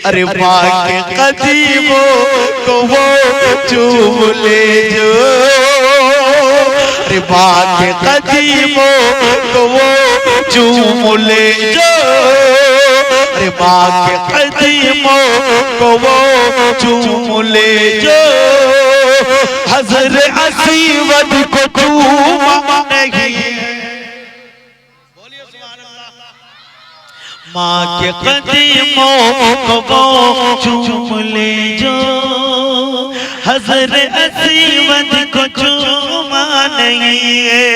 अरे माँ के कदीमों को वो चूम ले जो, अरे माँ के कदीमों को वो चूम ले जो, अरे माँ के कदीमों को वो चूम ले जो, हज़रत असीवद को चूमा नहीं। माँ के कदीमों को वो चूम ले जो, हज़रत असीवद को चूमा नहीं है।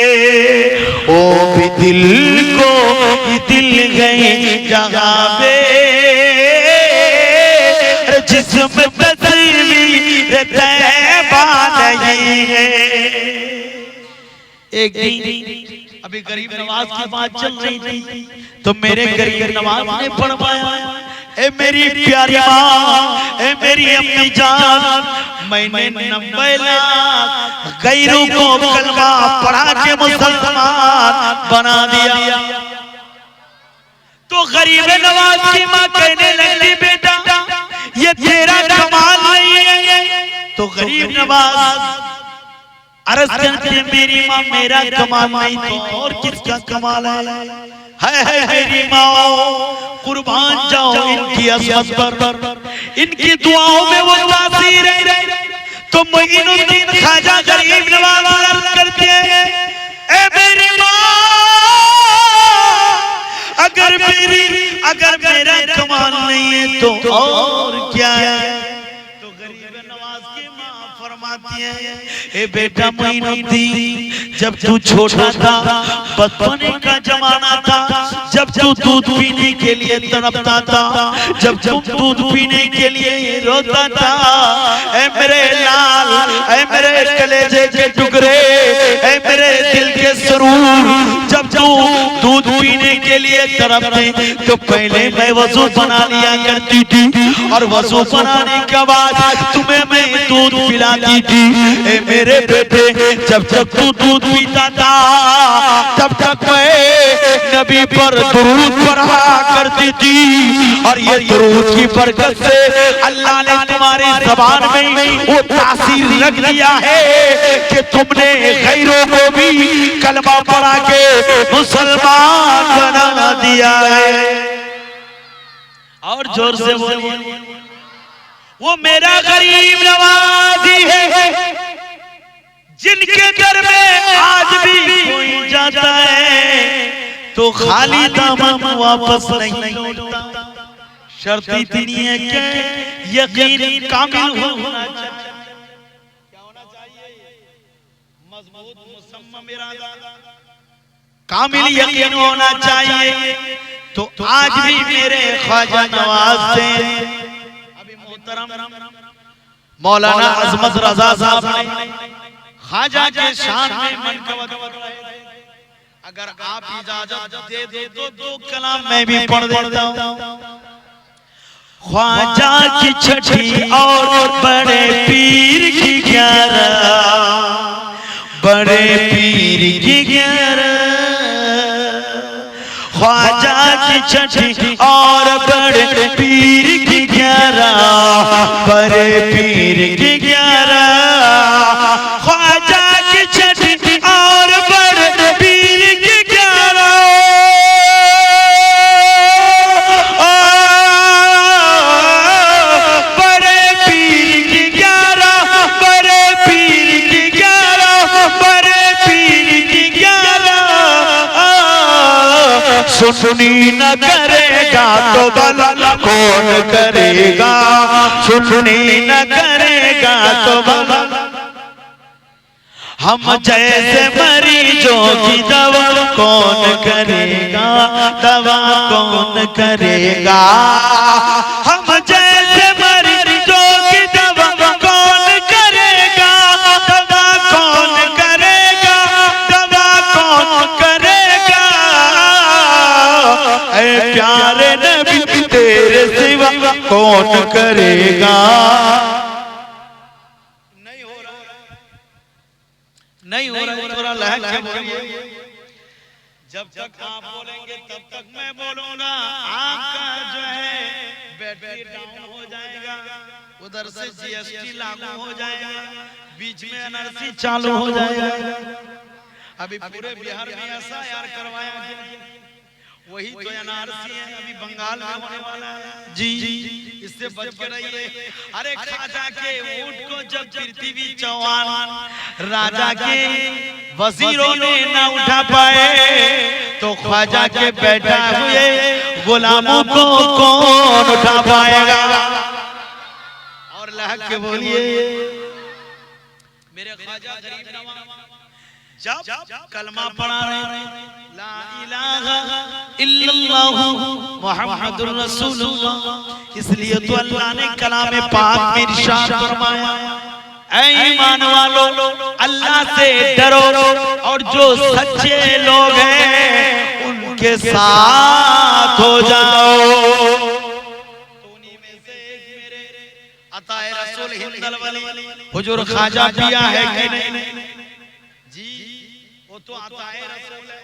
ओ भी दिल को भी दिल गए जहाँ पे जिस्म तस्वीर तैबा नहीं है। एक दिन अभी गरीब नवाज की बात चल रही थी तो मेरे गरीब नवाज ने फरमाया, ए मेरी प्यारी माँ, ए मेरी अम्मी जान, मैंने 90 लाख गैरों को कलमा पढ़ा के मुसलमान बना दिया। तो गरीब नवाज की माँ कहने लगी, बेटा ये तेरा कमाल नहीं है। तो गरीब नवाज अर्ज करते, मेरी माँ मेरा कमाल नहीं तो और किसका कमाल है मेरी माँ, कुर्बान जाओ इनकी असमत पर, इनकी दुआओं में वो तासीर है। तो मोइनुद्दीन ख्वाजा गरीब नवाज अर्ज करते हैं, ए मेरी माँ, अगर मेरा कमाल नहीं है तो और क्या है। तो गरीब नवाज की माँ फरमाती है, ए बेटा मोइनुद्दीन, जब तू छोटा था, बचपने का जमाना था, जब तू दूध पीने के लिए तड़पता था, जब तुम दूध पीने के लिए रोता था, ए मेरे लाल, ए मेरे कलेजे के टुकड़े, ए मेरे दिल के सरूर, जब तू दूध पीने के लिए तड़पते तो पहले मैं वजू बना लिया करती थी और वजू बनाने के बाद तुम्हें मैं दूध पिलाती थी। ए मेरे बेटे, जब तक तू दूध पीता था तब तक मैं नबी पर दुरूद पढ़ा करती थी और ये दुरूद की बरकत से अल्लाह ने तुम्हारी ज़बान में वो तासीर रख दिया है कि तुमने गैरों को भी कलमा पढ़ा के मुसलमान बना दिया है। और जोर से बोलिए, वो मेरा गरीब नवाजी है जिनके दर में आज भी कोई जाता है तो खाली दामन वापस नहीं लौटता। शर्त इतनी है कि यकीन कामिल होना चाहिए। क्या होना चाहिए? मजबूत मुसम्मम इरादा, कामिल यकीन होना चाहिए। तो आज भी मेरे ख्वाजा नवाज से अभी मोहतरम मौलाना अजमत रजा साहब ने ख्वाजा के शान में मनकबत, अगर आप इजाजत दे दो तो दो कलाम मैं भी पढ़ देता हूँ। ख्वाजा की छठी और बड़े पीर की 11, बड़े पीर की 11, ख्वाजा की छठी और बड़े पीर की 11, बड़े पीर की 11, ख्वाजा की छठी और बड़े पीर की 11, बड़े पीर की 11, बड़े पीर की 11, बड़े पीर की 11, सुनी न करेगा तो भला कौन करेगा, सुनी न करेगा तो भला, हम जैसे मरीजों की दवा कौन करेगा, दवा कौन करेगा, हम जैसे मरीजों की दवा कौन करेगा, दवा कौन करेगा, दवा कौन करेगा। ऐ प्यारे नबी तेरे सिवा कौन करेगा। नहीं हो रहा, थोड़ा लहक के बोलिए। जब तक आप बोलेंगे तब तक मैं बोलूंगा। आपका जो है बैटरी डाउन हो जाएगा, उधर से जीएसटी लागू हो जाएगा, बीच में एनआरसी चालू हो जाएगा। अभी पूरे बिहार में ऐसा यार करवाया वही तो एनआरसी है, अभी बंगाल में होने वाला है। जी इससे बच के रहिए। अरे ख्वाजा के ऊंट को जब पृथ्वी चौहान राजा के वजीरों ने न उठा पाए तो ख्वाजा के बैठा हुए गुलामों को कौन उठा पाएगा? और लहक के बोलिए मेरे ख्वाजा गरीब नवाज जब कलमा पढ़ा रहे ला इलाहा इल्लल्लाह मुहम्मदुर रसूलुल्लाह, इसलिए तो अल्लाह ने कलाम पाक में इरशाद फरमाया, ऐ ईमान वालों अल्लाह से डरो और जो सच्चे लोग हैं उनके साथ हो जाओ। तो उन्हीं में से एक मेरे अताए रसूल हिंदल वाली हुजूर ख्वाजा पिया है कि नहीं? जी वो तो अताए रसूल है।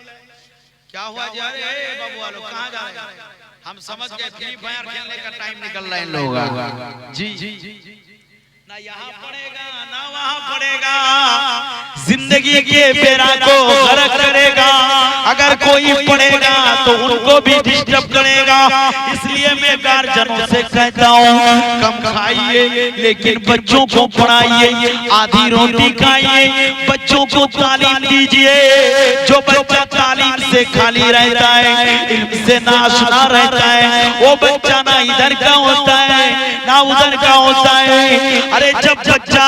क्या हुआ जी? अरे बाबू वालों कहाँ जा रहे हैं? हम समझ गए फ्री फायर खेलने का टाइम निकल रहा है इन लोगों का। जी ना यहाँ पड़ेगा ना वहाँ पड़ेगा, जिंदगी के बेड़ा को गर्क करेगा। अगर कोई पड़ेगा तो उनको भी डिस्टर्ब करेगा। इसलिए मैं गार्जियनों से कहता हूँ कम खाइए लेकिन बच्चों को पढ़ाइए, आधी रोटी खाइए, बच्चों को तालीम दीजिए। जो बच्चा तालीम से खाली रहता है, इल्म से नाशना रहता है, वो बच्चा ना इधर का होता है ना उधर का होता है। अरे जब बच्चा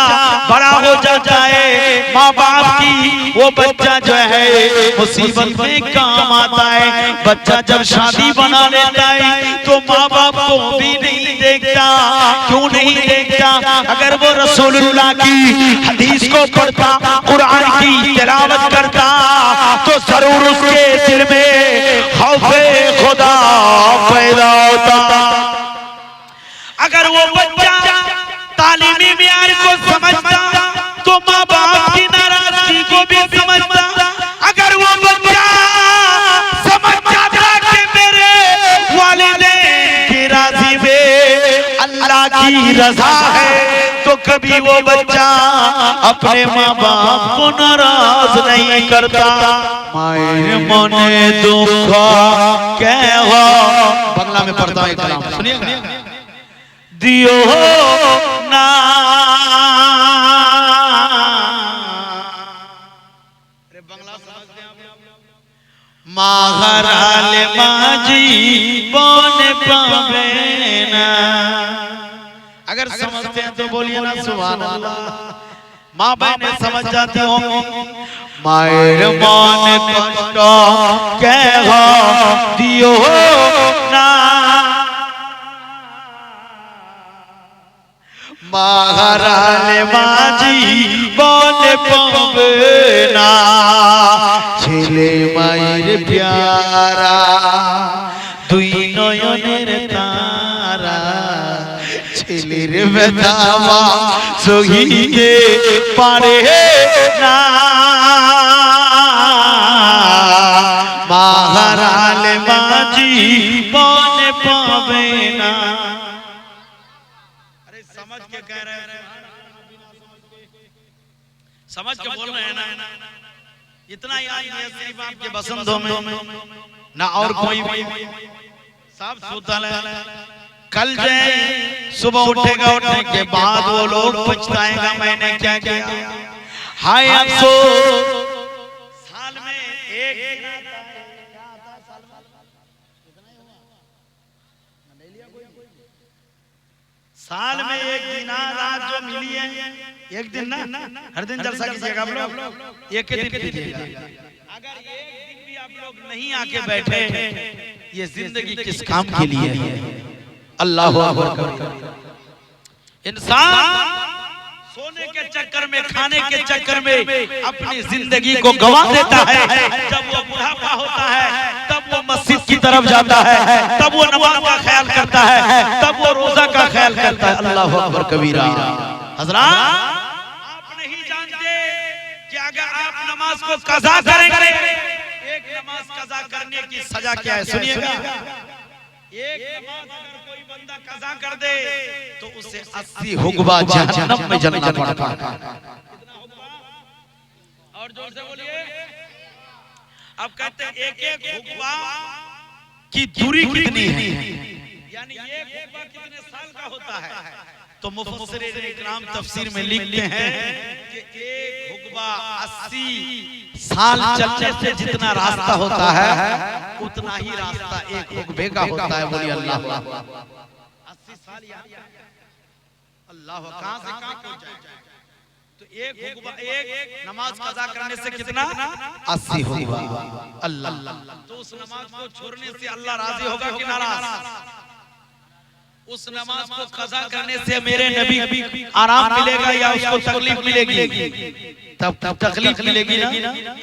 बड़ा हो जाता है माँ बाप की, वो बच्चा जो है मुसीबत में काम आता है। बच्चा जब शादी बना लेता है तो माँ बाप को भी नहीं देखता। क्यों नहीं देखता? अगर वो रसूलुल्लाह की हदीस को पढ़ता, कुरान की तिलावत करता तो जरूर उसके दिल में खौफे खुदा पैदा होता। अगर वो बच्चा तालीमी मियार को समझता तो माँ बाप की नाराजगी को भी समझता। अगर वो बच्चा समझ जाता कि मेरे वालिदैन की राज़ी में अल्लाह की रज़ा है तो कभी वो बच्चा अपने माँ बाप को नाराज नहीं करता। माए मने दुख कहवा, बंगला में पढ़ता है कलाम, सुनिए दियो ना बंगला समझते हैं माहराल माजी बन पावे ना। अगर समझते हैं तो बोलिए ना सुभान अल्लाह। माँ बहन समझ जाती हो मायर मान कष्ट कह दियो ना, महाराले माजी बोल पवना ছেলে মায়ের प्यारा দুই নয়নের তারা ছেলের ব্যথাওয়া সহিতে পারে না। महाराले माजी बोल पवना। समझ के कह रहे हैं, समझ के बोल रहे हैं ना। इतना याद है सिर्फ आपके बसंतों में ना और कोई भी सब सुतल है। कल जाए सुबह उठेगा, उठने के बाद वो लोग पछताएगा मैंने क्या किया। हाय अफसोस साल में एक साल में एक दिन रात जो मिली है, एक दिन ना, हर दिन जलसा कीजिएगा आप लोग, एक दिन कीजिएगा। अगर एक दिन भी आप लोग नहीं आके बैठे, ये जिंदगी किस काम के लिए है? अल्लाह अकबर। इंसान सोने के चक्कर में, खाने के चक्कर में अपनी जिंदगी को गंवा देता है। जब वो बुढ़ापा होता है तब वो मस्जिद की तरफ जाता है, तब वो नमाज का ख्याल करता है, तब वो रोजा का ख्याल करता है। अल्लाह अकबर कबीरा। हज़रात आप नहीं जानते कि अगर आप नमाज को कज़ा करेंगे, एक नमाज कज़ा करने की सजा क्या है? सुनिएगा, एक नमाज अगर कोई बंदा कज़ा कर दे तो उसे 80 हुक्बा जहन्नम में जलना पड़ता है। कितना हुक्बा? और जोर से बोलिए। अब कहते हैं एक एक हुक्बा की दूरी कितनी है, यानी एक हुक्बा कितने साल का होता है। तो मुफस्सिरीन इकराम तफसीर में लिखते हैं कि एक हुक्बा 80 साल चलने से जितना रास्ता होता है उतना ही रास्ता एक हुक्बे का होता है। बोलिए अल्लाह। 80 साल अल्लाह कहां से कहां पहुंच जाए। तो एक हुक्बा, एक नमाज कज़ा करने से कितना? 80 हुक्बा। अल्लाह। तो उस नमाज को छोड़ने से अल्लाह राजी होगा कि नाराज? उस नमाज को कज़ा करने से मेरे नबी आराम मिलेगा या उसको तकलीफ मिलेगी? तब तकलीफ मिलेगी ना।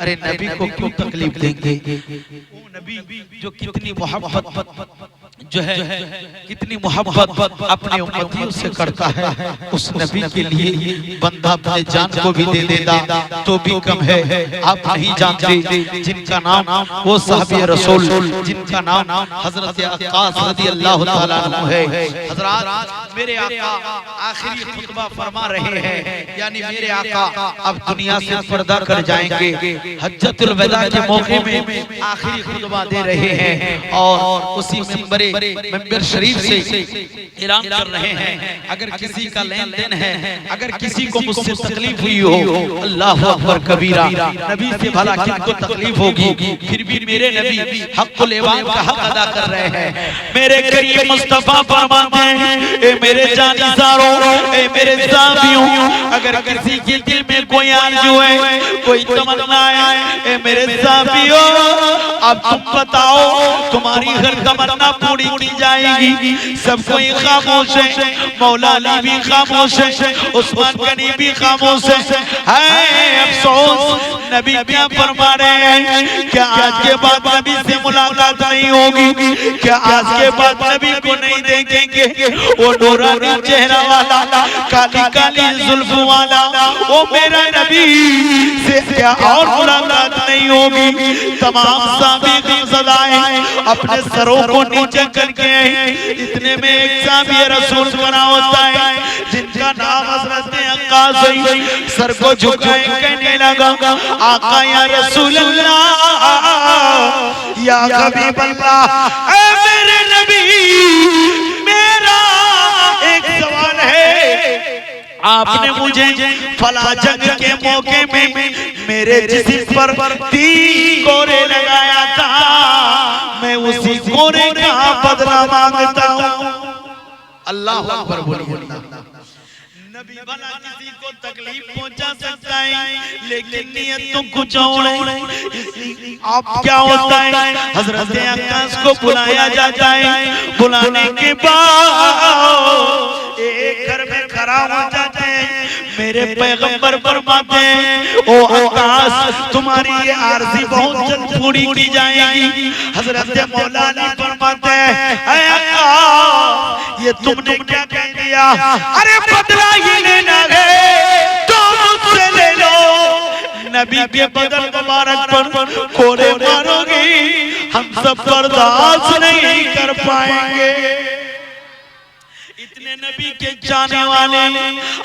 अरे नबी को क्यों तकलीफ देंगे? वो नबी जो कितनी मोहब्बत जो है, कितनी मोहब्बत अपने उम्मतियों से करता है, उस नबी के लिए बंदा अपने जान को भी दे देता तो भी कम है। आप नहीं जानते जिनका नाम वो साहबी रसूल, जिनका नाम हजरत अक्कास रज़ियल्लाहु तआला अन्हु है। हजरात, मेरे आका आखिरी खुतबा फरमा रहे हैं, यानी मेरे आका अब दुनिया से पर्दा कर जाएंगे। हज्जतुल वदा के मौके में आखिरी खुतबा दे रहे हैं और उसी मिंबर शरीफ से ऐलान कर रहे हैं, अगर किसी का लेन देन है, अगर किसी को मुझसे तकलीफ हुई हो, अल्लाहु अकबर कबीरा, नबी से भला किसको तकलीफ होगी, फिर भी मेरे नबी हक़्क़ुल इबाद का हक अदा कर रहे हैं। मेरे करीम मुस्तफा फरमाते हैं, ए मेरे जानिसारों, ए मेरे साथियों, अगर किसी के दिल में कोई आरज़ू है, कोई तमन्ना है, ए मेरे साथियों, अब तुम बताओ तुम्हारी हर तमन्ना पूरी की जाएगी। सब कोई खामोश है, मौला अली भी खामोश है, उस्मान गनी भी खामोश है। अफसोस नबी क्या फरमा रहे हैं, क्या आज के बाद नबी से मुलाकात नहीं होगी? क्या आज के बाद नबी को नहीं देखेंगे? वो नूरानी चेहरा वाला, काली काली जुल्फ वाला वो मेरा नबी से क्या और मुलाकात नहीं होगी? तमाम साबिक़ सदाएं अपने सरों को नीचे करके इतने में एक साहबी रसूल बना होता है जिनका नाम हज़रत अक्कास है। सर को झुकाए कहने लगा, आका या रसूल अल्लाह, या हबीब अल्लाह, ऐ मेरे नबी, मेरा एक सवाल है। आपने मुझे फला जंग के मौके में मेरे जिस्म पर 3 कोरे लगाया था, मैं उसी कोरे का बदला मांगता हूँ। अल्लाह अकबर बोलिए। नबी भला किसी को तकलीफ पहुंचा सकता है, लेकिन नियत तो कुछ और है। आप क्या होता है, हजरत अक्कास को बुलाया जाता है, बुलाने के बाद एक घर में खड़ा हो जाते हैं। मेरे पैगंबर फरमाते हैं, ओ अक्कास, तुम्हारी ये आरज़ी बहुत जल्द पूरी की जाएगी। हजरत मौला अली फरमाते हैं, ऐ अक्कास, ये तुमने क्या कह दिया? अरे बदला ही लेना है तो मुझसे ले लो। नबी के बदन मुबारक पर कोरे मारोगे, हम सब बर्दाश्त नहीं कर पाएंगे। इतने नबी के जाने वाले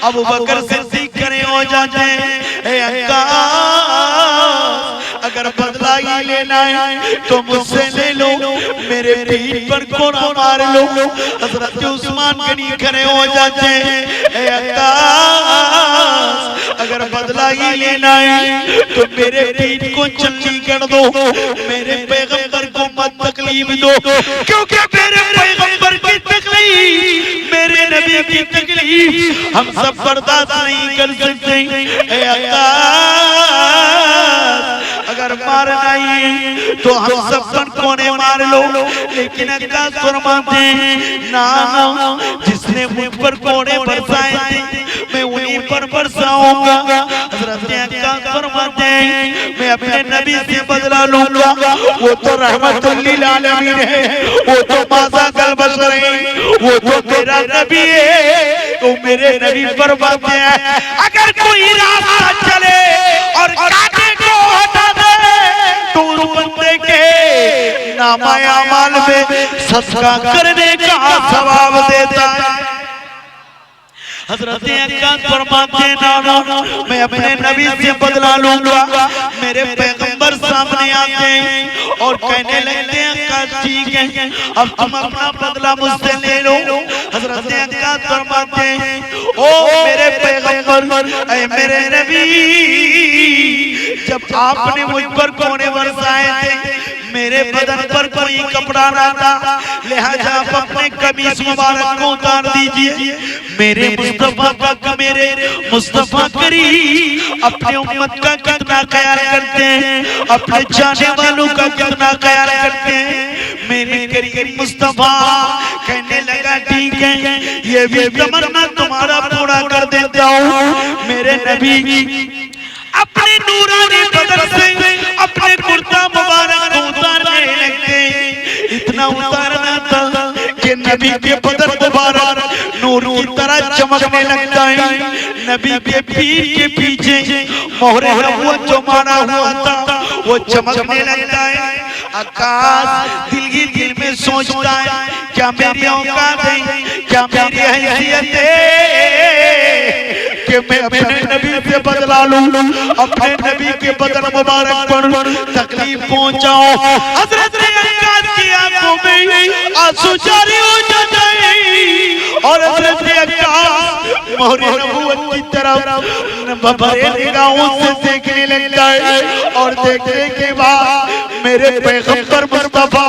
अबू बकर सिद्दीक़ खड़े हो जाते हैं, ए अक्कास, अगर बदला ही लेना है तो मुझसे ले लो, मेरे पीठ पर कोड़ा मार लो। हजरत उस्मान गनी खड़े हो जाते हैं, ए अक्कास, अगर बदला ही लेना है तो मेरे पीठ को चल्ली कर दो, मेरे पैगंबर को मत तकलीफ दो, क्योंकि मेरे पैगंबर की तकलीफ, मेरे नबी की तकलीफ हम सब बर्दाश्त नहीं कर सकते। ए अक्कास, अगर मारना ही तो हम सब कोने मार लो, लेकिन अक्कास फरमाते हैं, ना जिसने मुझ पर कोने बरसाए थे मैं उन्हीं पर बरसाऊंगा। हज़रत अक्कास फरमाते हैं, मैं अपने नबी से बदला लूंगा, वो तो रहमतुल लिल आलमीन है, वो तो माज़ाकल बशर है, वो तो मेरा नबी है। तो मेरे नबी फरमाते हैं, अगर कोई रास्ता चले और कांटे को हटा दे तो उस बंदे के नामा अमाल में सदका करने का सवाब देता है। हजरत अक्कास फरमाते नाना मैं अपने नबी से बदला लूंगा। मेरे पैगंबर सामने आते हैं और कहने लगते हैं अक्कास ठीक है अब तुम अपना बदला मुझसे ले लो। हजरत अक्कास फरमाते हैं ओ मेरे पैगंबर ऐ मेरे नबी जब आपने मुझ पर कोने बरसाए थे मेरे बदन पर कोई कपड़ा ना था लिहाजा आप अपने कमीज मुबारक को उतार दीजिए। मेरे मुस्तफा का मेरे मुस्तफा करीम अपने उम्मत का कितना ख्याल करते हैं अपने जाने वालों का कितना ख्याल करते हैं। मेरे करीम मुस्तफा कहने लगा ठीक है ये भी तमन्ना तुम्हारा पूरा कर देता हूँ। मेरे नबी अपने नूरानी बदन से अपने कुर्ता मुबारक को उतारने लगते। इतना उतारना था कि नबी के बदन मुबारक नूर की तरह चमकने लगता है। नबी के पीर के पीछे मोहरे नबूवत जो मारा हुआ था वो चमकने लगता है। आकाश दिल ही दिल में सोचता है क्या मेरी औकात है क्या मेरी हैसियत है कि मैं अपने नबी से बदला लूं अपने नबी के बदन मुबारक पर तकलीफ पहुंचाऊं। हजरत अक्कास की आंखों में आंसू जारी हो जाते हैं और हजरत अक्कास मोहरे नबूवत की तरफ भरे निगाहों से देखने लगता है और देखने के बाद मेरे पैगंबर मुस्तफा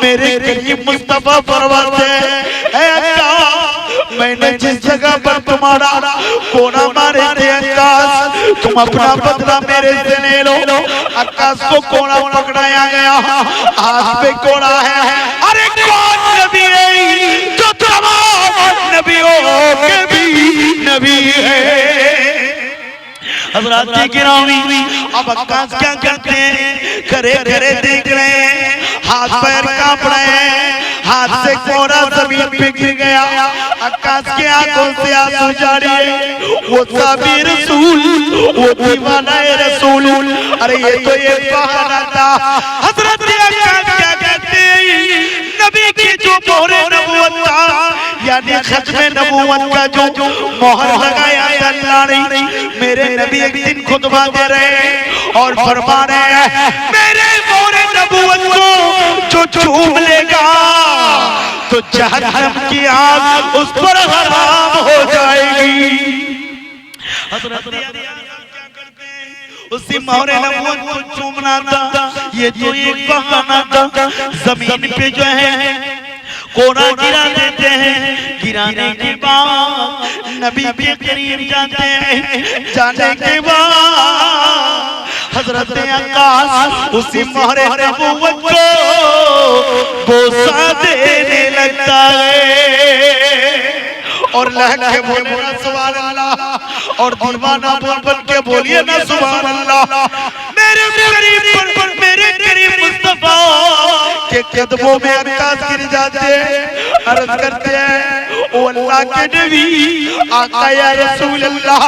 मेरे करीम मुस्तफा फरमाते हैं अक्कास मैंने जिस जगह पर तुम्हारा कोना मारे थे अक्कास तुम अपना बदला मेरे से ले लो। अक्कास को कोना पकड़ाया गया हाथ पे कोना है। अरे कौन नबी है जो तमाम नबियों के भी नबी है। हज़रात गिरामी अब अक्कास क्या करते हैं खड़े खड़े देख रहे हैं हाथ पैर कांप रहे हैं हाथ से कोरा जमीन पे गिर गया। अक्कास के आंखों से आंसू जारी है। वो साबी रसूल वो दीवाना रसूल अरे ये तो ये बहाना था। हज़रत अक्कास क्या कहते हैं नबी की जो मोहरे नबूवत था यानी खत्मे नबूवत का जो मोहर लगाया अल्लाह ने मेरे नबी एक दिन खुतबा दे रहे और फरमा रहे हैं मेरे मोहरे नबूवत को जो चूम लेगा तो जहन्नम की आग उस पर हराम हो जाएगी। हज़रत क्या करते हैं उसी मोहरे नबूवत को चूमना था ये जो एक बहाना था। जमीन पे जो है कोना गिरा देते हैं गिराने के बाद नबी के करीब जाते हैं जाने के बाद हज़रत अक्कास उसी मोहरे नबूवत को बोसा देने लगता है और लहक के बोले ना सुभान अल्लाह और दीवाना बोल के बोलिए ना सुभान अल्लाह। मेरे करीब मुस्तफा के कदमों में अक्कास गिर जाते हैं अर्ज करते हैं ओ अल्लाह के नबी आका या रसूल अल्लाह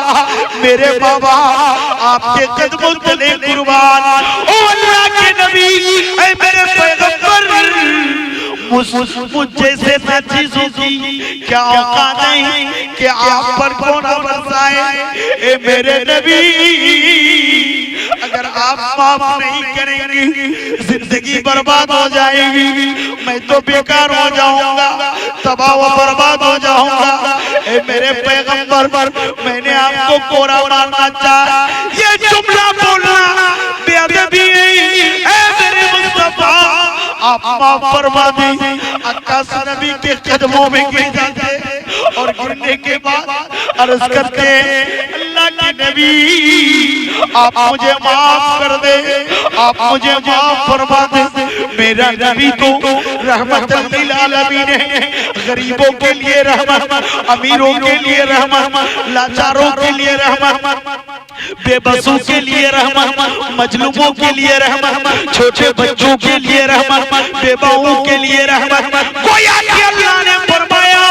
मेरे बाबा आपके कदमों तले कुर्बान। ओ अल्लाह के नबी ऐ मेरे पैगंबर मुझ जैसे चीजों की क्या औकात नहीं कि आप पर कोना बरसाए। ए मेरे नबी अगर आप माफ नहीं करेंगे जिंदगी बर्बाद हो जाएगी मैं तो बेकार हो जाऊंगा तबाह व बर्बाद हो जाऊंगा। ए मेरे पैगंबर मैंने आपको कोरा मारना चाहा ये जुमला बोलना बेअदबी है। मेरे मुस्तफा आप माफ फरमा दें। अक्कास नबी के कदमों में गिर जाते और गिरने के बाद अर्ज करते अल्लाह के नबी आप मुझे माफ कर दे आप मुझे माफ फरमा दे। मेरा नबी तो रहमतुल लिल आलमीन है गरीबों के लिए रहमत अमीरों के लिए रहमत लाचारों के लिए रहमत बेबसों के लिए रहमत मजलूमों के लिए रहमत छोटे बच्चों के लिए रहमत बेबाओं के लिए रहमत। कोई अल्लाह ने फरमाया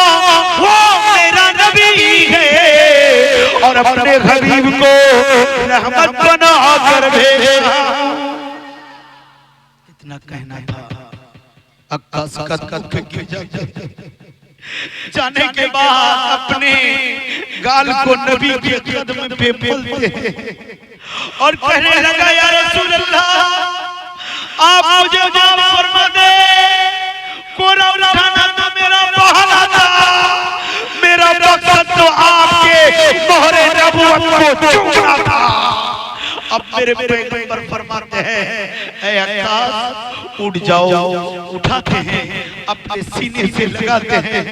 वो मेरा नबी है और अपने हबीब को रहमत बना कर भेजा। इतना कहना था अक्कास कद पे गिर जाते जाने के बाद अपने गाल को नबी के कदम पे मलते और कहने लगा या रसूल अल्लाह आप मुझे माफ फरमा दे, कोरा उठाना तो मेरा बहाना था, मेरा मकसद तो आपके मोहरे नबूवत को चूमना था। अब मेरे पैगंबर फरमाते हैं ऐ अक्कास उठ जाओ, उठाते हैं अपने सीने से लगाते हैं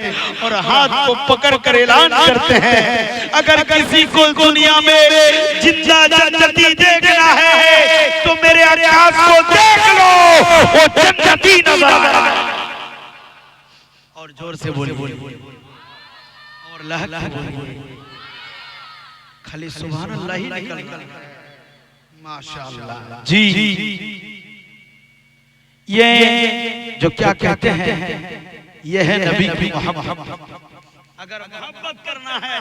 और हाथ को पकड़ कर ऐलान करते हैं अगर किसी को दुनिया में जिंदा जन्नती देखना है तो मेरे अक्कास को देख लो, वो जन्नती नजर आ रहा है। और जोर से बोले और लहक खाली सुभान अल्लाह ही निकल माशाअल्लाह जी। ये जो क्या कहते हैं ये है नबी की मोहब्बत। अगर मोहब्बत करना है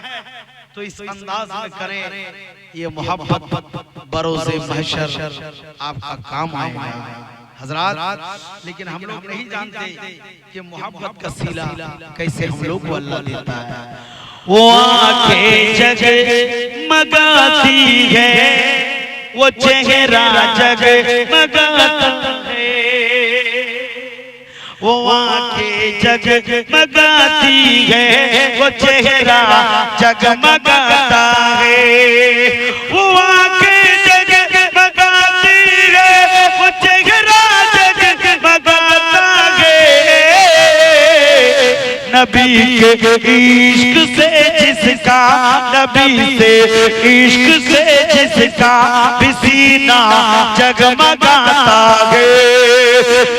तो इस अंदाज में करें, ये मोहब्बत बरोज़े महशर आपका काम आएगा हजरात। लेकिन हम लोग नहीं जानते कि मोहब्बत का सिला कैसे हम लोग को अल्लाह देता है। वो आंखें जगमगाती है, वो चेहरा जगमगाता है, वो आंखें जगमगाती है, वो चेहरा जगमगाता है, वो आंखें जगमगाती है, वो चेहरा जगमगाता है। नबी के इश्क से जिसका, नबी से इश्क से जिसका भी सीना जगमगाता है,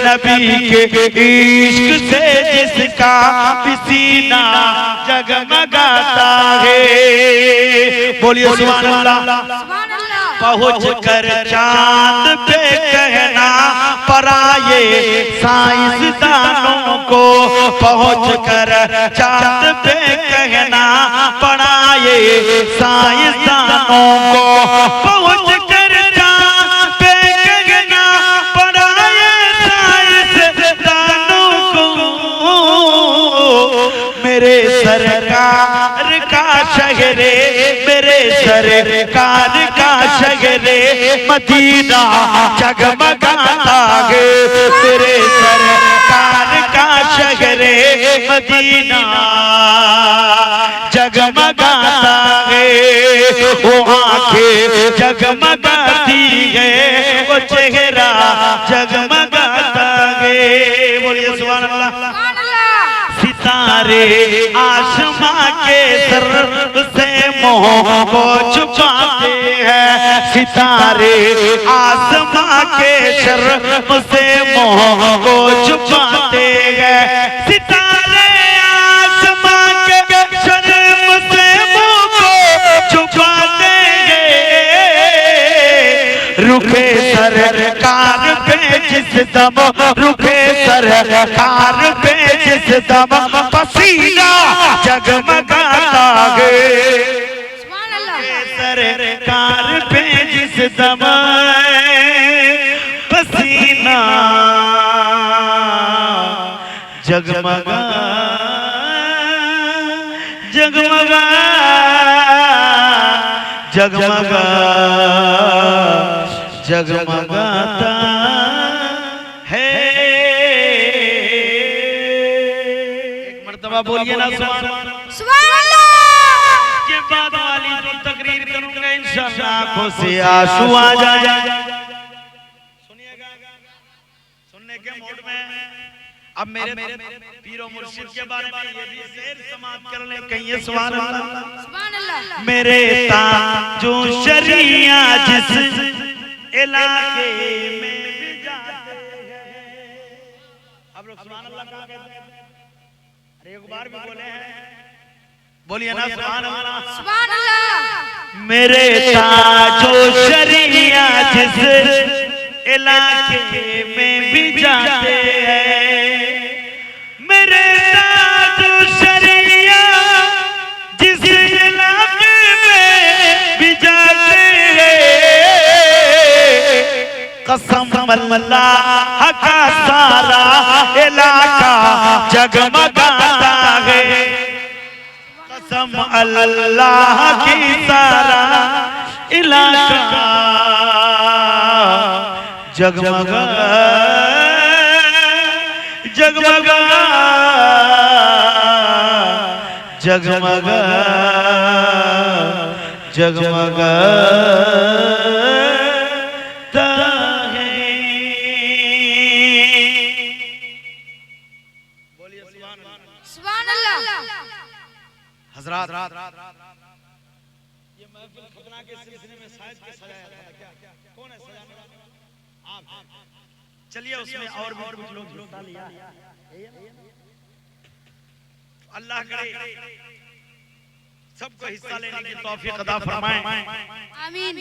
नबी के इश्क से जिसका भी सीना जगमगाता है। बोलिए सुभान अल्लाह। पहुँच कर चांद पे कहना पराये साइंसदानों को, पहुँच कर चांद पे कहना पराये साइंसदानों को, पहुँच कर चांद पे कहना पराये साइंसदानों को, मेरे सरकार का शहरे, मेरे सरकार का शहरे मदीना जगमगाता है, मेरे सरकार का शहरे मदीना जगमगाता है। वो आंखें जगमगाती है, वो चेहरा जगमगाता है। बोलिए सुभान अल्लाह। सितारे आसमां के सर से मोह को छुपाते हैं, सितारे आसमां के शर्म से मोह को छुपाते हैं, सितारे आसमां के शर्म से मोह को छुपाते हैं। रुखे सरकार पे जिस दम, रुखे सरकार पे जिस दम पसीना जगमगाता है, सरकार पे जिस दम पसीना जगमगा जगमगा जगमगा जगमगाता है। एक मर्तबा बोलिए ना सुभान अल्लाह। के बाद वाली जो तकरीर करूंगा इंशाअल्लाह आंखों से आंसू आ जाए। सुनिएगा, सुनने के मूड में अब मेरे पीरो मुर्शिद के बारे में ये भी शेर समाप्त कर ले, कहिए सुभान अल्लाह। मेरे ताजो शरिया जिस इलाके में भी जाते हैं, अब लोग सुभान अल्लाह कहाँ कहते हैं? अरे एक बार भी बोले हैं, बोलिए ना सुभान अल्लाह। सुभान अल्लाह। मेरे ताजो शरिया जिस इलाके में भी जाते हैं, मेरे ताजो शरिया जिस इलाके में भी जाते हैं, कसम अल्लाह का सारा इलाका जगमगाता है, अल्लाह की सारा इलाका जगमगा जगमगा जगमगा जगमगा हज़रात ये महफिल खतना के सिलसिले में शायद के सजाया था क्या? कौन है सजाने वाला? आप। चलिए उसमें और भी कुछ लोग हिस्सा लिया। अल्लाह करे सबको हिस्सा लेने की तौफीक अता फरमाए। आमीन।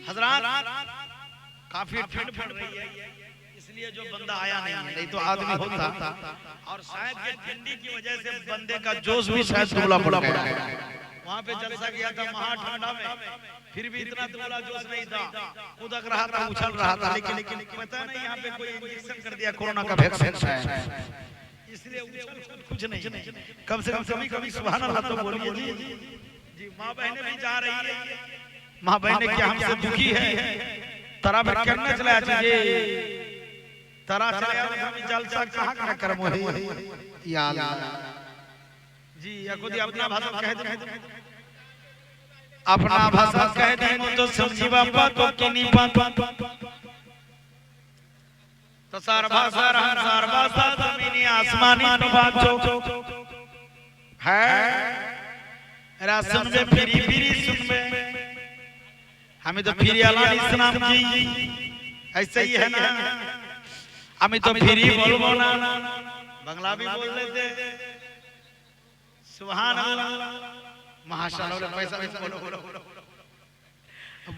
हज़रात काफी ठंड पड़ रही है इसलिए जो बंदा आया नहीं तो आदमी होता और शायद के ठंडी की वजह से बंदे का जोश भी शायद दुबला पड़ गया। वहाँ पे जलसा किया था महा ठंडा में, फिर भी इतना दुबला जोश नहीं था, उदक रहा था, उछल रहा था, लेकिन पता नहीं यहाँ पे कोई इंजेक्शन कर दिया कोरोना का वैक्सीन इसलिए कुछ नहीं। कम से कम कभी सुभान अल्लाह तो बोलिए जी। माँ बहनें भी जा रही है, माँ बहनें क्या हमसे दुखी है? तरा में करना चलाया चाहिए, तरा चलाया हम जलसा कहाँ कहाँ कर्म है या जी। या खुद अपना भाषा कह दे, अपना भाषा कह दे तो समझी बापा तो किनी बापा तो सार भाषा जमीनी आसमानी तो बाचो है रासन में फिरी सुन में हमें तो फिरी अलानी सलाम जी ऐसे ही है ना। हमें तो फिरी बोलो ना, बंगला भी बोल लेते सुभान अल्लाह माशाअल्लाह। पैसा भी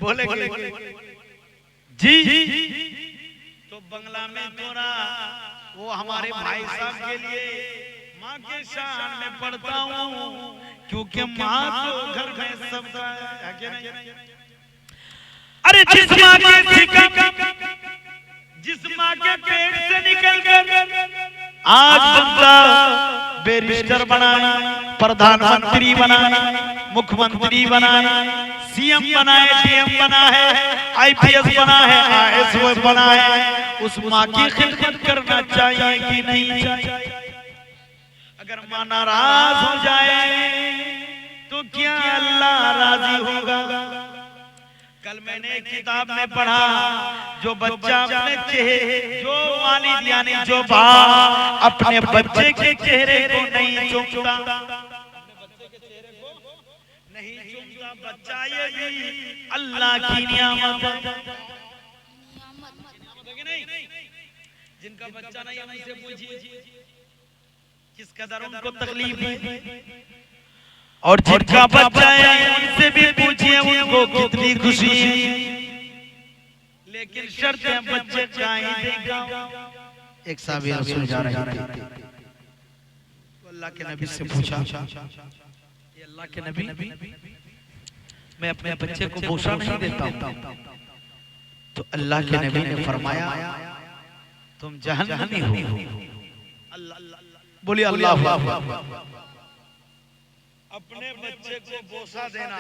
बोले जी तो बंगला में तोरा वो हमारे भाई साहब के लिए माँ के शान में पढ़ता हूँ क्योंकि माँ तो घर में सबका है। अरे जिस माँ के पेट से निकलकर आज बंदा बैरिस्टर बनाए, प्रधानमंत्री बनाए, मुख्यमंत्री बनाए, सीएम बनाए, डीएम बना है, आईपीएस बना है, आईएएस बना है, उस माँ की खिदमत करना चाहिए कि नहीं चाहिए? अगर माँ नाराज हो जाए तो क्या अल्लाह राजी होगा? कल मैंने एक किताब में पढ़ा जो बच्चा अपने चेहरे जो वालिद यानी जो बाप अपने बच्चे के चेहरे को नहीं चूमता, नहीं चूमता बच्चा ये भी अल्लाह की नियामत है। जिनका बच्चा नहीं है उनसे पूछिए किस कदर उनको तकलीफ है, और जिनका बच्चा है उनसे भी पूछिए उनको कितनी खुशी है। लेकिन शर्त है बच्चे का ही देगा। एक साहब रसूल जा रहे थे, अल्लाह के नबी से पूछा, ये अल्लाह के नबी मैं अपने बच्चे को बोसा नहीं देता हूँ। तो अल्लाह के नबी ने फरमाया तुम जहन्नमी हो। बोलिए अल्लाह। अपने बच्चे को बोसा देना,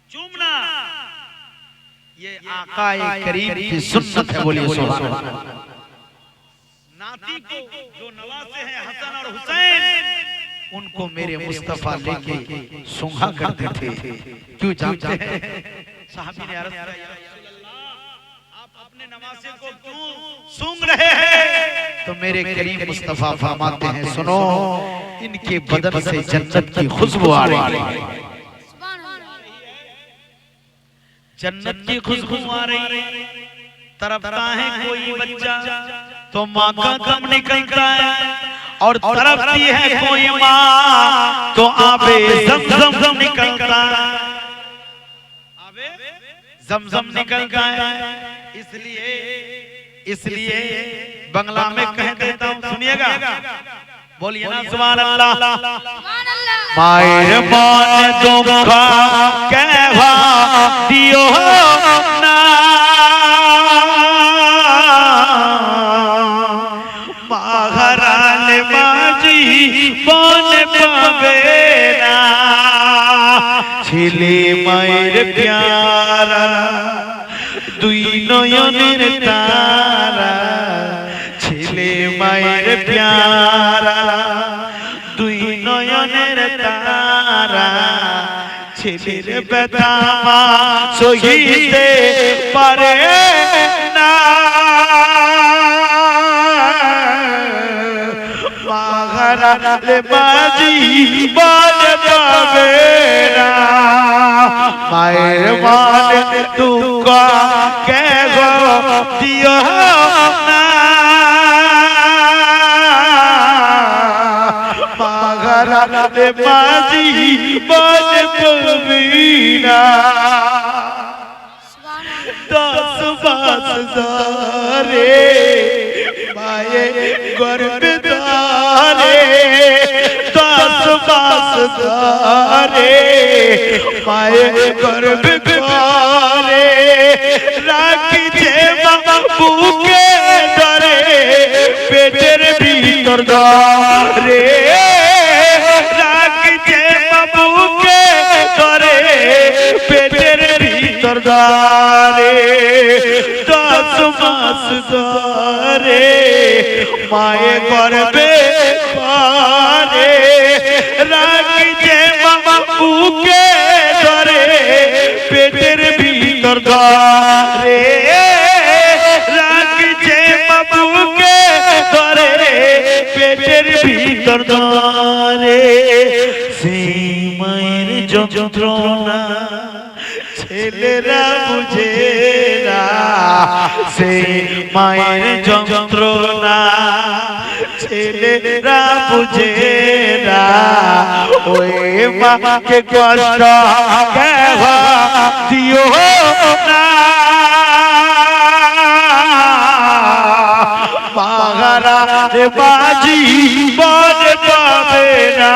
चूमना, ये आका करीम की सुन्नत है। बोलिए सुभान अल्लाह। नाती को जो नवासे हैं हसन और हुसैन, उनको मेरे मुस्तफा लेके सूंघा करते थे। क्यों जानते हैं? साहबी ने अर्ज़ किया, या रसूल अल्लाह आप अपने नवासे को क्यों सूंघ रहे हैं? तो मेरे करीम मुस्तफा फरमाते हैं सुनो, इनके बदन से जन्नत की खुशबू आ रही है। जन्नत की खुशबू आ रही है। तरफता है कोई बच्चा तो माँ का दम निकलता है, और तरफती है कोई माँ तो आबे ज़मज़म निकलता है, आबे ज़मज़म निकलता है। इसलिए बंगला में कह देता हूँ, सुनिएगा, बोलिए ना सुभान अल्लाह। मायर मान दुखा कहवा दियो ना, महाराल माजी बन पवेना। ছেলে মায়ের প্যারা দুই নয়নের তারা ছেলে মায়ের প্যারা দুই নয়নের তারা ছেলের ব্যথা মা সহিতে পারে না মাহারালে বাজি বাজে পাবে না মায়ের মানে দুঃখ কে গো দিও না মাহারালে বাজি বাজে পাবে না 10 বাস ধরে মায়ে গর্বে ধরে 10 বাস ধরে মায়ে গর্বে ধরে রাখিছে বাবা বুকে ধরে পেটের ভিতর ধরে রাখিছে বাবুকে ধরে পেটের ভিতর ধরে 10 মাস ধরে মায়ে গর্বে ধরে রাখিছে বাবুকে ধরে পেটের ভিতর ধরে রাখিছে বাবুকে ধরে পেটের ভিতর ধরে সেই মায়ের যন্ত্রণা ছেলেরা বুঝে না সেই মায়ের যন্ত্রণা ছেলেরা বুঝে না ওই মাকে কষ্ট কেহ দিও না মাহারা বাজি বাজে পাবে না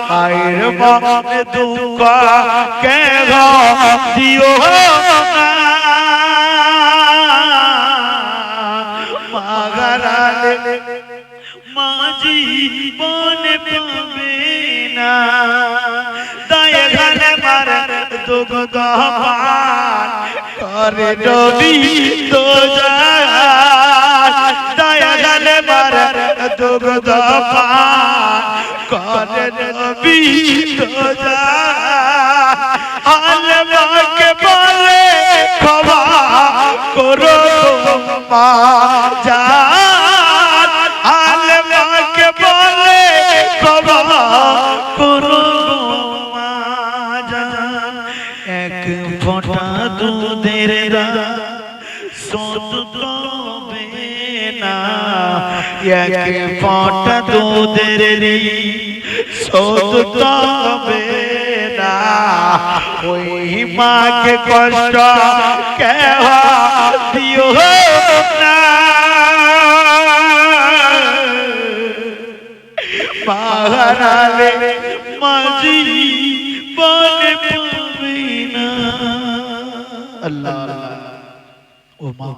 মায়ের মনে দুঃখ কেহ দিও না মাহারালে মাঝি বনে পাবে না দায়ে ঘরে মারে দুঃখ পান করে নবী তো যায় দায়ে ঘরে মারে দুঃখ পান করে নবী তো যায় আলেমাকে বলে ক্ষমা করো মা জান আলেমাকে বলে ক্ষমা করো মা জান এক ফোঁটা দুধের শোধ তবে না এক ফোঁটা দুধের শোধ তবে না ওই মাকে কষ্ট কেহ দিও না মাহারালে মাঝি বনে পাবে না अल्लाह ओ माँ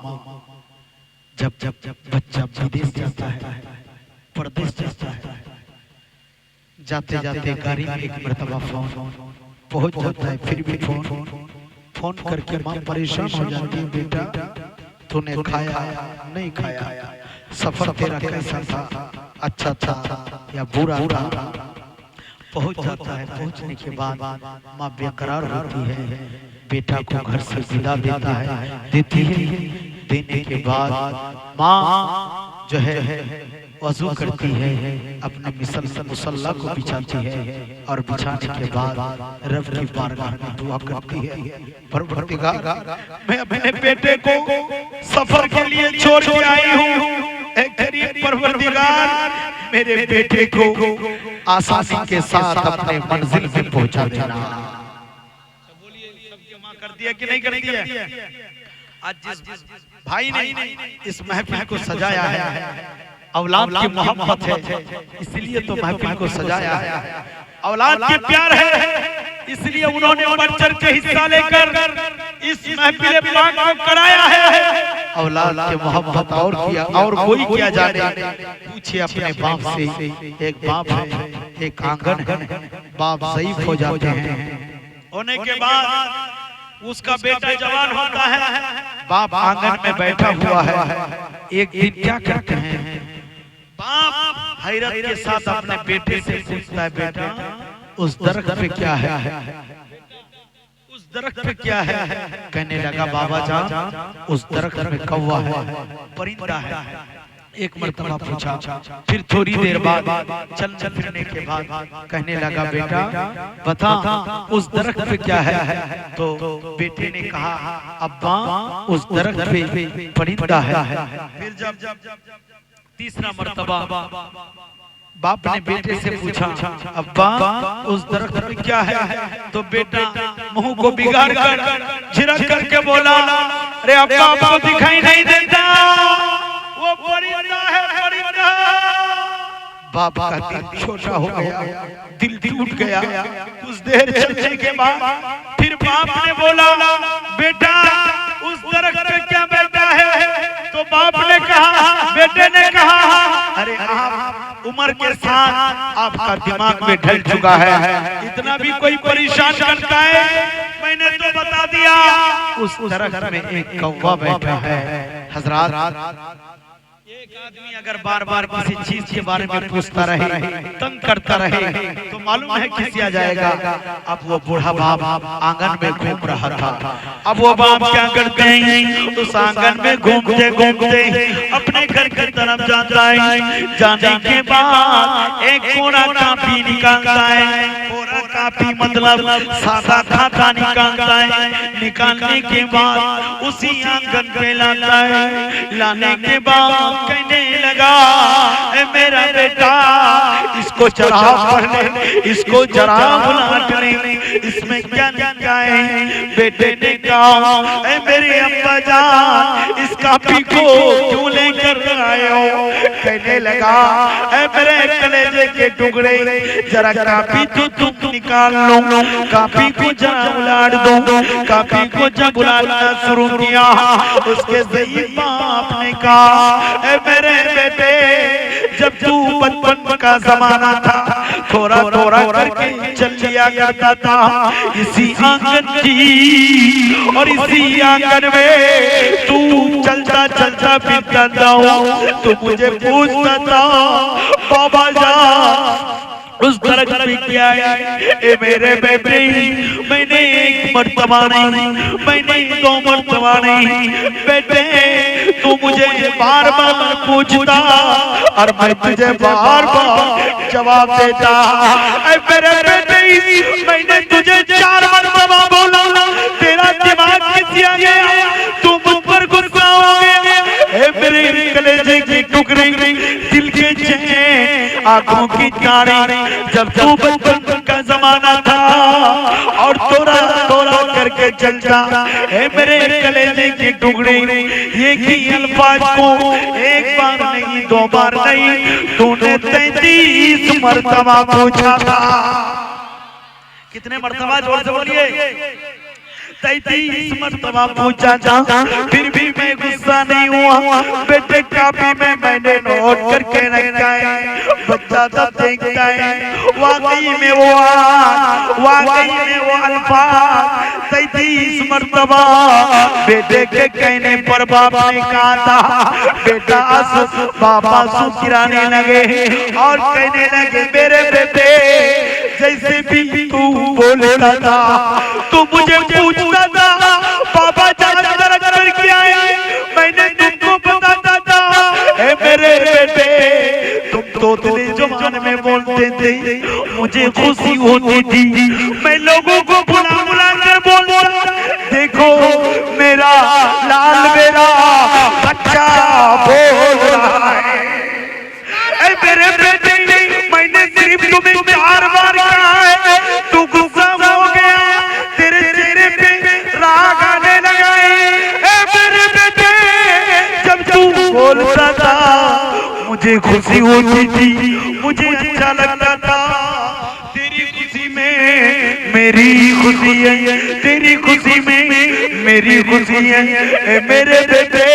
जब जब जब बच्चा विदेश जाता है परदेश जाता है जाते जाते गाड़ी में एक मर्तबा फोन पहुंच जाता है फिर भी फोन करके माँ परेशान हो जाती है बेटा तूने खाया नहीं खाया सफर तेरा कैसा था अच्छा था या बुरा था पहुंच जाता है पहुंचने के बाद माँ बेकरार होती है बेटा को घर से विदा देता है देती है देने के बाद माँ जो है वज़ू करती है अपने मुसल्ला को बिछाती है और बिछाने के बाद रब की बारगाह में दुआ करती है परवरदिगार मैं अपने बेटे को सफर के लिए छोड़ के आई हूँ परवरदिगार मेरे बेटे को आसानी के साथ अपने मंजिल में पहुंचा देना कर दिया कि नहीं कर दिया आज जिस भाई ने इस महफिल को सजाया है औलाद की मोहब्बत है इसलिए तो महफिल को सजाया है औलाद के प्यार है इसलिए उन्होंने बढ़ चढ़ के हिस्सा लेकर इस महफिल पाक को कराया है औलाद की मोहब्बत और किया और कोई किया जाने पूछिए अपने बाप से एक बाप है एक आंगन है बाप ज़ईफ हो जाते हैं होने के बाद उसका बेटा जवान होता है, बाप आंगन में बैठा हुआ है। एक दिन क्या करते हैं, बाप हैरत के साथ अपने बेटे से पूछता है, बेटा उस दरख्त पे क्या है, उस दरख्त पे क्या है? कहने लगा, बाबा जान उस दरख्त में कौवा है, परिंदा है। एक मर्तबा पूछा, फिर थोड़ी देर बाद चलने फिरने के बाद कहने लगा, बेटा बता उस दरख्त पे क्या है? तो बेटे ने कहा, अब्बा उस दरख्त पे परिंदा है। फिर जब तीसरा मर्तबा बाप ने बेटे से पूछा, अब्बा उस दरख्त पे क्या है? तो बेटा मुंह को बिगाड़ कर झिरक करके बोला, अरे अब्बा आपको दिखाई नहीं देता, वो परिंदा है, परिंदा। बाप का दिल छोटा हो गया, दिल टूट गया। कुछ देर चलने के बाद फिर बाप ने बोला, बेटा उस दरख्त पे क्या बैठा है? तो बाप ने कहा, बेटे ने कहा, अरे आप उम्र के साथ आपका दिमाग में ढल चुका है, इतना भी कोई परेशान करता है? मैंने तो बता दिया, उस दरख्त में एक कौवा बैठा है। हजरात, एक आदमी अगर बार बार किसी चीज के बारे में पूछता रहे, तंग करता रहे, तो मालूम है किस आ जाएगा। अब वो बूढ़ा बाप आंगन में घूम रहा था। अब वो बाप क्या करते हैं, उस आंगन में घूमते घूमते अपने घर की तरफ जाता है। जाने के बाद एक कोरा कापी निकालता है। कोरा कापी मतलब सादा खाता निकालता है। निकालने के बाद उसी आंगन पे लाता है। लाने के बाद कहने लगा, मेरा बेटा इसको जरा पढ़ ले, इसको जरा उलट ले, इसमें क्या लिखा है? बेटे ने कहा, मेरे अब्बा जान इस कापी को क्यों लेकर आए हो? कहने लगा, मेरे कलेजे के टुकड़े, जरा कापी तो तुम निकाल लो, कापी को जरा उलाट दो। कापी को जब उलाटना शुरू किया, उसके सही बाप ने कहा, मेरे बेटे जब तू बचपन का जमाना था, थोड़ा थोड़ा करके चल लिया करता था इसी आंगन की, और इसी आंगन में तू चलता चलता फिरता था। तू मुझे पूछता था, बाबा जा उस दरख्त पे क्या है? ए मेरे बेटे, मैंने एक मर्तबा नहीं, मैंने दो मर्तबा नहीं, बेटे तू मुझे बार बार पूछता और मैं तुझे बार बार जवाब देता। ए मेरे बेटे, मैंने तुझे 4 मर्तबा बोला, तेरा दिमाग किस आ गया? तू मुझ पर गुस्सा हो गया। ए मेरे कलेजे के टुकड़े, दिल के चैन, आंखों की तारे, जब तू बचपन का जमाना था और थोड़ा थोड़ा करके चलता, है मेरे कलेजे के टुकड़े, ये ही अल्फाज को एक बार नहीं 2 बार नहीं, तूने 33 मर्तबा पूछा था। कितने मर्तबा? जोर से बोलिए। 33 मर्तबा पूछा था, फिर भी मैं गुस्सा नहीं हुआ। बेटे कापी में मैंने नोट करके रखा है। बच्चा तब देखता है, वाकई में वो अल्फाज 33 मर्तबा बेटे के कहने पर बाप ने कहा था। बेटा आंसू, बाप आंसू गिराने लगे और कहने लगे, मेरे बेटे जैसे भी तू बोलता था, तू मुझे पूछता था, बाबा जान दरख्त पर क्या है? मैंने तुमको बताता था। ए मेरे बेटे, तुम तोतले जुबान में बोलते थे, मुझे खुशी होती थी। मैं लोगों को बुला बुला कर बोलता, देखो मेरा लाल, मेरा बच्चा बोल रहा है। ए मेरे बेटे, मैंने सिर्फ तुम्हें 4 बार कहा है, तू गुस्सा हो गया, तेरे चेहरे पे राग आने लगा है। ए मेरे बेटे, जब तू बोलता था मुझे खुशी होती थी, मुझे अच्छा लगता था। तेरी खुशी में मेरी खुशी है, तेरी खुशी में मेरी खुशी है। ए मेरे बेटे,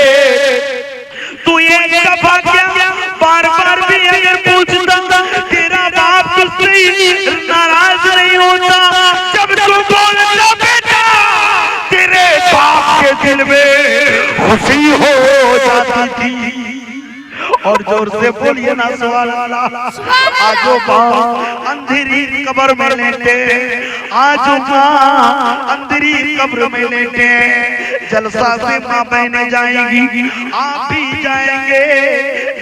तू ये दफा क्या बार बार भी अगर पूछता, तेरा बाप तुझसे नाराज नहीं होता। जब तू बोलता आपके दिल में खुशी हो जाती थी। और जोर से बोलिए ना सुभान अल्लाह। आजो माँ अंधेरी कब्र में लेटे, आजो माँ अंधेरी कब्र में लेटे, जलसा से माँ बहने जाएंगी, आप भी जाएंगे।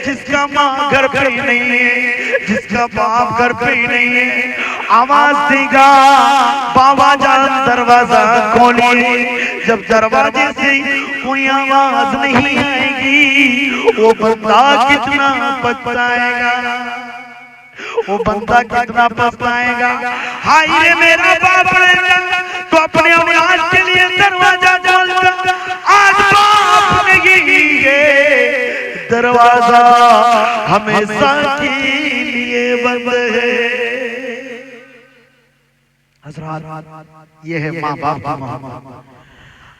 जिसका माँ घर पे नहीं है, जिसका बाप घर पे नहीं है, आवाज देगा बाबा जान दरवाजा खोलिए। जब दरवाजे से कोई आवाज नहीं आएगी, वो बंदा कितना पछताएगा, वो बंदा कितना पछताएगा। हाय रे मेरा बाप रहता तो अपने औलाद के लिए दरवाजा खोलता, आज बाप नहीं है, दरवाजा हमेशा के लिए बंद है। हज़रात ये है माँ बाप की मोहब्बत।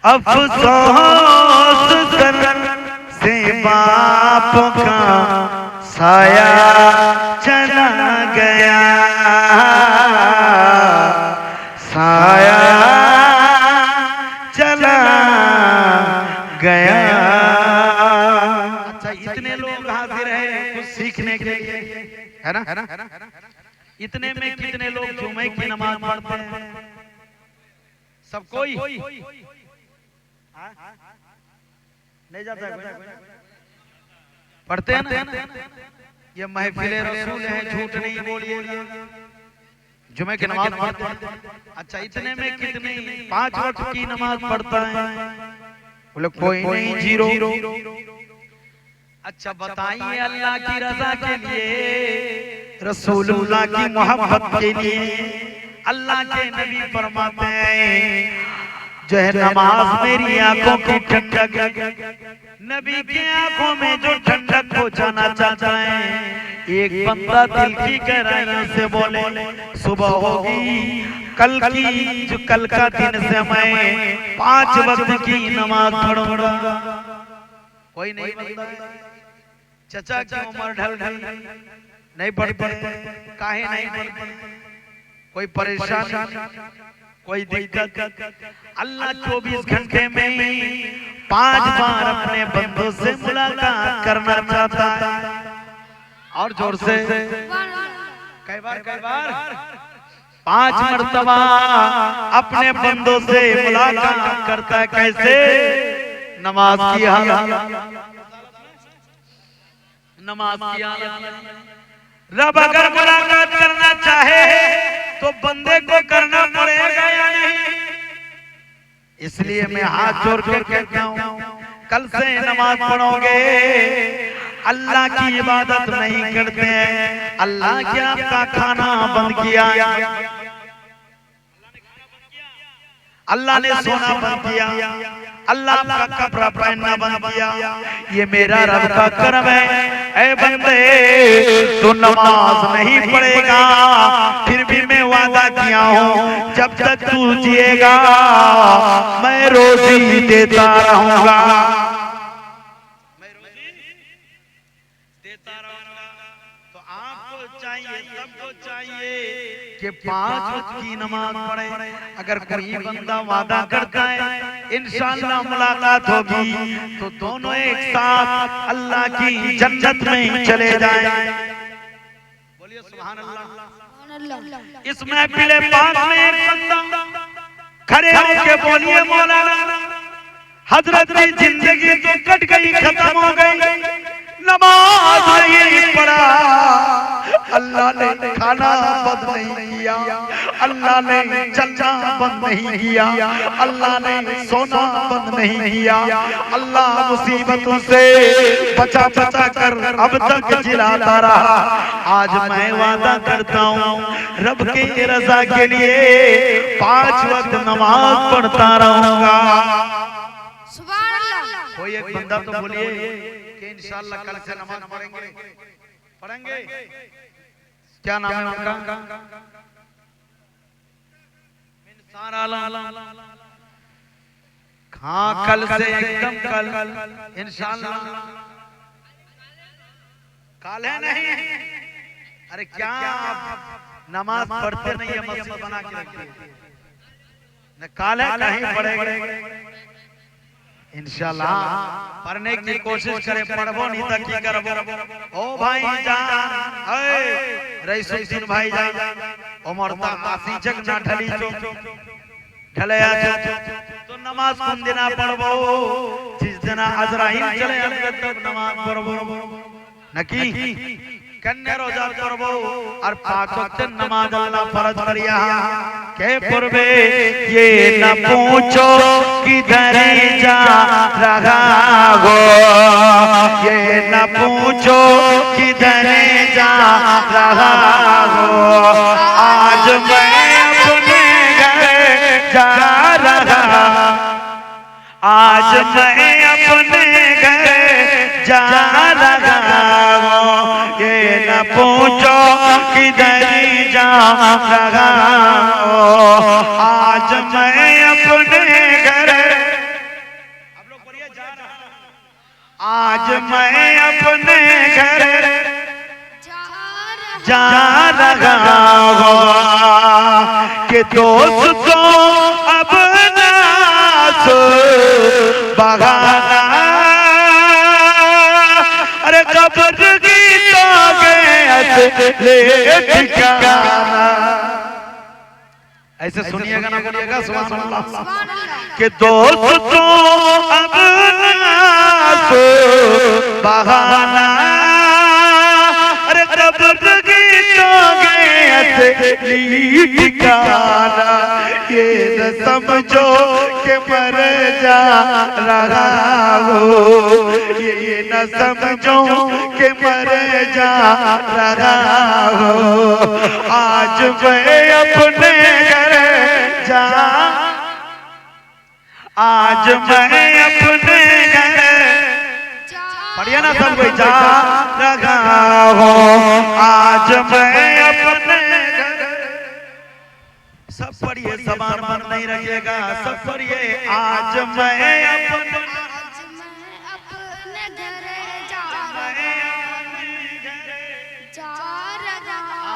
अफसोस कर से बाप का साया चला गया, साया चला गया। अच्छा इतने लोग हाजिर हैं कुछ सीखने के लिए, है ना? इतने में कितने लोग जुमे की नमाज पढ़ते हैं? सब कोई नहीं जाता है, पढ़ते हैं ना? ये महफिले रसूल है, झूठ नहीं बोलिएगा, जुमे की नमाज पढ़ते हैं। अच्छा इतने में कितने 5 वक्त की नमाज पढ़ता है? बोले कोई नहीं, जीरो। अच्छा बताइए अल्लाह की रजा के लिए, रसूलुल्लाह की मोहब्बत के लिए अल्लाह के नबी फरमाते हैं जो है नमाज मेरी आंखों की ठंडक, नबी की आंखों में जो ठंडक पहुंचाना चाहता है। एक बंदा दिल की गहराइयों से बोले सुबह होगी कल की, जो कल का दिन से मैं 5 वक्त की नमाज पढ़ूंगा। कोई नहीं बंदा, चचा की उम्र ढल नहीं पढ़ते, काहे नहीं पढ़ते? कोई परेशान, कोई दिक्कत? अल्लाह 24 घंटे में 5 बार अपने बंदों से मुलाकात करना चाहता है। और जोर से कई बार 5 मर्तबा अपने बंदों से मुलाकात करता है। कैसे? नमाज की हालत, नमाज की हालत। रब अगर मुलाकात करना चाहे तो बंदे को करना पड़ेगा या नहीं? इसलिए मैं हाथ जोड़ कर कहता हूँ कल से नमाज पढ़ोगे, अल्लाह की इबादत नहीं करते हैं, अल्लाह के आपका खाना बंद किया, अल्लाह ने सोना बंद किया, अल्लाह का कपड़ा पहनना बंद किया। ये मेरा रब का करम है। ऐ बंदे तू नमाज नहीं पढ़ेगा, फिर भी मैं वादा किया हूँ जब तक तू जिएगा मैं रोजी देता रहूंगा, मैं रोजी देता रहूंगा। तो आपको चाहिए, सबको चाहिए कि 5 वक्त की नमाज पढ़े। अगर कोई बंदा वादा करता है इंशाअल्लाह मुलाकात होगी तो दोनों एक साथ अल्लाह की जन्नत में चले जाएं। बोलिए सुभान अल्लाह। इस महफिल पाक में एक बंदा खड़े होके बोलिए मौलाना हजरत की जिंदगी तो कट गई, खत्म हो गई, नमाज नहीं पढ़ा, अल्लाह ने खाना बंद नहीं किया, अल्लाह ने चलना बंद नहीं किया, अल्लाह ने सोना बंद नहीं किया, अल्लाह मुसीबतों से बचा बचा कर अब तक जिलाता रहा। आज मैं वादा करता हूँ रब के रजा के लिए 5 वक्त नमाज पढ़ता रहूंगा। सुभान अल्लाह। कोई एक बंदा तो बोलिए कि इंशाअल्लाह कल से नमाज पढ़ेंगे। क्या नाम है उनका? हाँ कल से एकदम कल इंशाअल्लाह। काल है नहीं? अरे क्या आप नमाज पढ़ते नहीं है, मस्जिद बना के रखिए न, काल है नहीं पढ़ेंगे। इंशाल्लाह पढ़ने की कोशिश करे, पढ़बो नहीं तक की करबो। ओ भाई जान रईसुद्दीन भाई जान उमर ता मासी जग ना ढली चो ढलया तो नमाज कौन दिना पढ़बो? जिस दिना अजराइल चले आते तब नमाज पढ़बो नकी कन्या रोजा करबो और 5 वक्त नमाज अल्लाह फर्ज करिया के पूर्वे ये न पूछो किधर जा रहा हो, ये न पूछो किधर जा रहा हो। आज मैं अपने घर जा रहा, आज मैं अपने घर जा रहा हूँ। ये न पूछो किधर जा रहा हूँ, आज मैं अपने घर, आप लोग बोलिए जा रहा, आज मैं अपने घर जा रहा हूँ। कि दोस्तों अब नास बगाना, अरे कब्र की तो ले ठिकाना। ऐसे सुनिएगा ना बोलिएगा सुभान अल्लाह। कि दोस्तों अब नास बगाना, अरे कब्र की तो ठिकाना। ये न समझो के मर जा रहा हो, ये न समझो के मर जा रहा हो। आज मैं अपने घर जा, आज मैं अपने घर, पढ़िए ना सब कोई, जा रहा हो। आज मैं अपने घर, सब पढ़िए समान मन नहीं रहिएगा, सब पढ़िए। आज मैं अपने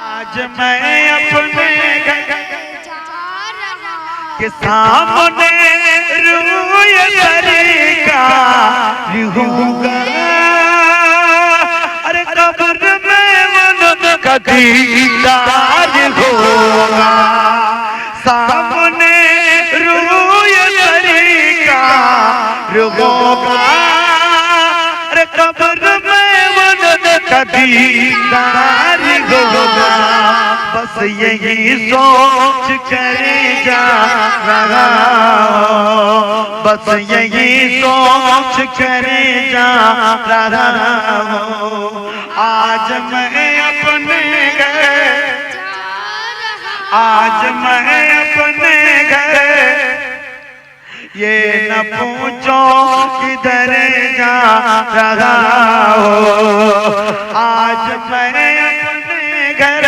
आज मैं अपने घर के सामने रूय तरीका रहूंगा। अरे कब्र में मन का दीदार होगा, सामने रूय तरीका रहूंगा। अरे कब्र में मन का दीदार होगा। बस यही सोच कर जा रहा हूँ, बस यही सोच कर जा रहा हूँ। आज मैं अपने घर, आज मैं अपने घर, ये न पूछो किधर जा रहा हो। आज मैं अपने घर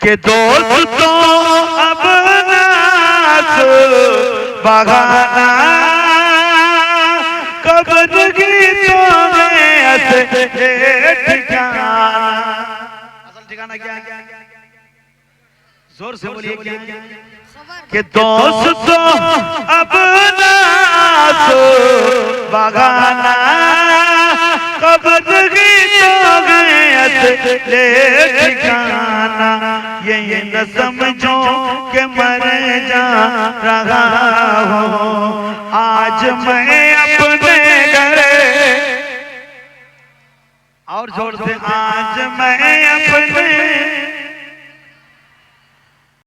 के दोस्तों अब नास बगाना, कब्र की तो ठिकाना। असल ठिकाना क्या है? जोर से बोलिए क्या? कि दोस्तों अब नास बगाना, कब्र की तो ठिकाना। ये न समझो के मर जा रहा हो। आज मैं अपने घर, और जोर से, आज मैं अपने